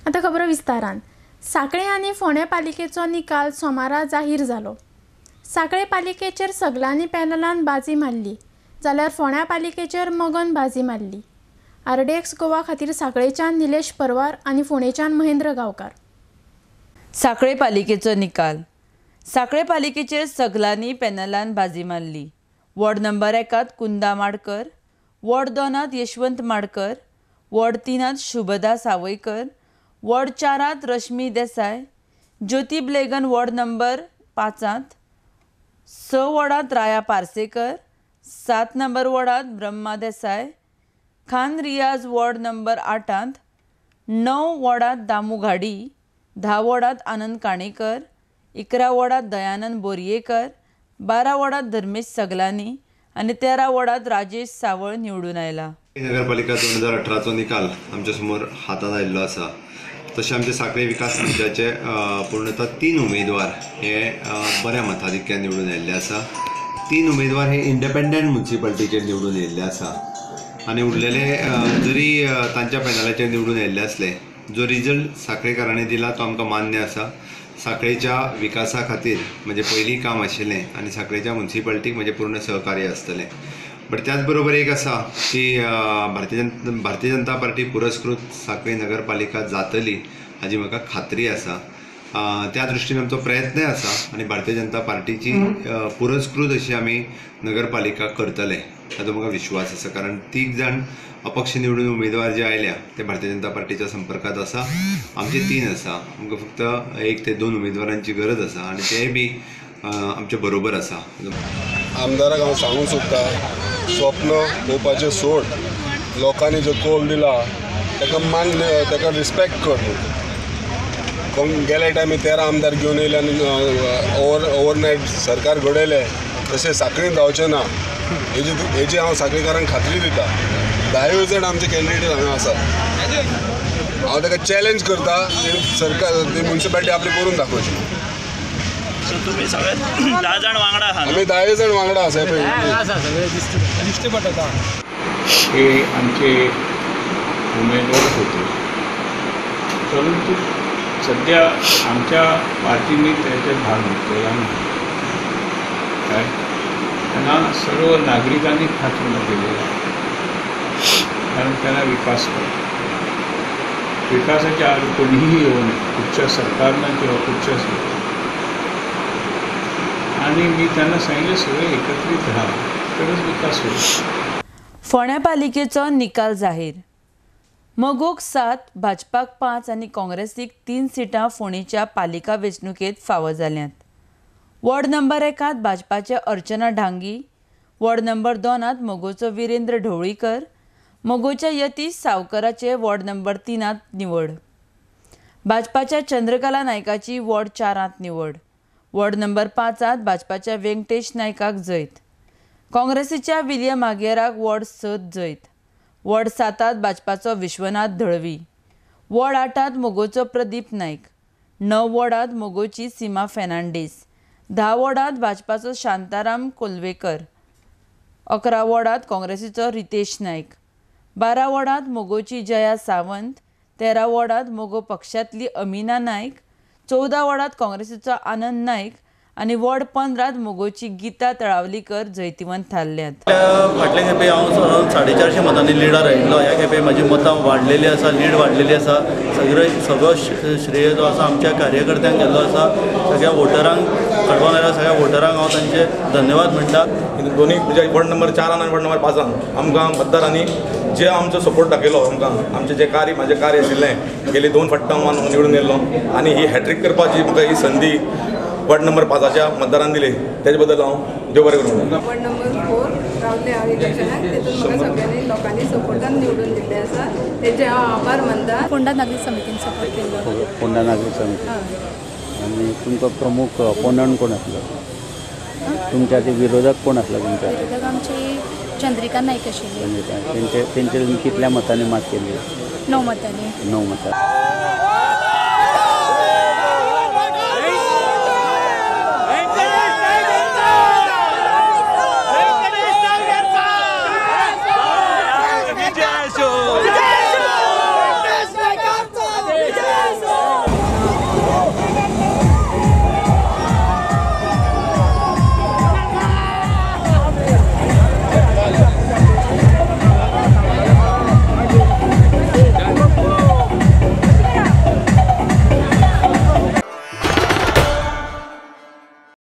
आता खबर विस्तारान। सांखळे आनी फोंड्या पालिकेचो निकाल सोमारा जाहीर जालो। सांखळे पालिकेचेर सगळ्यांनी पॅनलान बाजी मारली, जाल्यार फोंड्या पालिकेचेर मगन बाजी मारली। आरडीएक्स गोवा खातीर सांखळेच्यान निलेश परवार आनी फोंडेच्यान महेंद्र गांवकार। सांखळे पालिकेचो निकाल। सांखळे पालिकेचेर सगळ्यांनी पॅनलान बाजी मारली। Ward number 1 Kunda Madkar, ward 2 Yashwant Madkar, ward 3 Shubhada Savaikar, ward 4 Rashmi Desai, Jyoti ब्लेगन वॉर्ड नंबर 5, 6 वॉर्डात राया पार्सेकर, 7 नंबर वॉर्डात ब्रह्मा देसाय, खान रियाज वॉर्ड नंबर 8, 9 वॉर्डात दामू घाडी, 10 वॉर्डात आनंद काणेकर, 11 वॉर्डात दयानंद बोरयेकर, 12 वॉर्डात धर्मेश सगलानी आणि 13 वॉर्डात राजेश सावळ निवडून आयला। नगरपालिका 2018 चो निकाल आमच्या समोर हातात आयिल्लो आसा। तशें आमचे सांखळे विकास मंचाचे पूर्णतः 3 उमेदवार हे बऱ्या मताधिक्यान निवडून आयिल्ले आसा। 3 उमेदवार हे इंडिपेंडंट म्युनिसिपालिटीचेर निवडून येयल्ले आसा आनी उरलेले जरी तांच्या पॅनलाचेर निवडून येयल्ले असले, जो रिजल्ट सांखळेकारांनी दिला तो आमकां मान्य आसा। सांखळेच्या विकासा खातीर म्हणजे पयलीं काम आशिल्लें आनी सांखळेच्या म्युनिसिपालिटीक म्हणजे पूर्ण सहकार्य आसतलें। बट त्याच बरोबर एक आसा की भारतीय जनता पार्टी पुरस्कृत सांखळे नगरपालिका जातली हाची म्हाका खात्री आसा। त्या दृश्टीन आमचो प्रयत्नय आसा आनी भारतीय जनता पार्टीची पुरस्कृत अशी आमी नगरपालिका करतले हाचो म्हाका विश्वास आसा। कारण 3 जाण अपक्ष निवडून उमेदवार जे आयल्या ते भारतीय जनता पार्टीच्या संपर्कात आसा। आमचे 3 आसा, आमकां फक्त 1 ते 2 उमेदवारांची गरज आसा आनी तेय बी आमचे बरोबर आसा। आमदाराक हांव सांगूंक सोदता, स्वप्न पळोवपाचें सोड, लोकांनी जो कौल दिला ताका रिस्पेक्ट कर। गेल्या टायमी 13 आमदार घेवन येयले आनी ओवरनायट सरकार घडयलें, तशें सांखळेन जावचें ना हेजी हांव सांखळेकारांक खात्री दिता। 10 जाण आमचे कॅन्डिडेट हांगा आसात। हांव ताका चॅलेंज करता, सरकार ती म्युनिसिपालिटी आपली करून दाखोवची। तुम्ही सगळे 10 जाण वांगडा आहात? आम्ही 10 जाण वांगडा आसा। दिसते पडटा हे आमचे उमेदवार होते, परंतु सध्या आमच्या पार्टीने त्याच्यात भाग घेतलेला नाही। काय त्यांना सर्व नागरिकांनी पाठिंबा दिलेला, कारण त्यांना विकास करा, विकासाच्या आड कोणीही येऊ नये, कुठच्या सरकारनं किंवा कुठच्या आणि मी त्यांना सांगितलं सगळे एकत्रित राहा तरच विकास होईल। फोंड्या पालिकेचो निकाल जाहीर। मगोक 7, भाजपाक 5 आनी काँग्रेसीक 3 सिटां फोंडेच्या पालिका वेंचणुकेंत फावो जाल्यांत। वॉर्ड नंबर 1 भाजपाचे अर्चना डांगी, वॉर्ड नंबर 2 मोगोचो विरेंद्र ढवळीकर, मोगोच्या यतीश सावकराचे वॉर्ड नंबर 3 निवड। भाजपाच्या चंद्रकला नायकाची वॉर्ड 4 निवड। वॉर्ड नंबर 5 भाजपाच्या व्यंकटेश नायकाक जैत, काँग्रेसीच्या विलियम आगेराक वॉर्ड 6 जैत। वॉर्ड 7 भाजपाचो विश्वनाथ धळवी, वॉर्ड 8 मोगोचो प्रदीप नायक, 9 वॉर्डात मोगोची सीमा फेर्नांडीस, 10 वॉर्डात भाजपाचो शांताराम कोल्वेकर, 11 वॉर्डात काँग्रेसीचो रितेश नायक, 12 वॉर्डात मोगोची जया सावंत, 13 वॉर्डात मोगो पक्षांतली अमिना नायक, 14 वॉर्डात काँग्रेसीचो आनंद नायक आनी वॉर्ड 15 मोगोची गीता तळावलीकर जैतिवंत थारल्यात। फाटल्या खेपे हांव 450 मतांनी लिडार आयिल्लो, ह्या खेपे म्हजी मतां वाडलेली आसा, लीड वाडलेली आसा। सगळो श्रेय जो आसा आमच्या कार्यकर्त्यांक गेल्लो आसा। सगळ्या वोटरांक कडवून आयल्या सगळ्या वोटरांक हांव तांचे धन्यवाद म्हणटा। दोन्ही म्हणजे वॉर्ड नंबर 4 आनी वॉर्ड नंबर 5 आमकां मतदारांनी जे आमचो सपोर्ट दाखयलो, आमकां आमचें जे म्हाजें कार्य आशिल्लें गेली 2 फावट हांव निवडून येयल्लो आनी ही हॅट्रीक करपाची म्हाका ही संदी वॉर्ड नंबर 5 मतदारांनी दिली, तेजे बद्दल हांव देव बरें करूं। वॉर्ड नंबर 4 रावले हांव इलेक्शनाक, तेतून म्हाका सगळ्यांनी लोकांनी सपोर्टान निवडून दिल्ले आसा, तेजे हांव आभार मानता। फोंडा नागरीक समितीन सपोर्ट केल्लो। फोंडा नागरीक समिती आनी तुमचो प्रमुख ओपोनंट कोण आसलो? तुमच्या ते विरोधक कोण आसलो? तुमच्या विरोधक आमची चंद्रिका नायक आशिल्ली। तेंचे कितल्या मतांनी मात केली? 9 मतांनी। 9 मतां।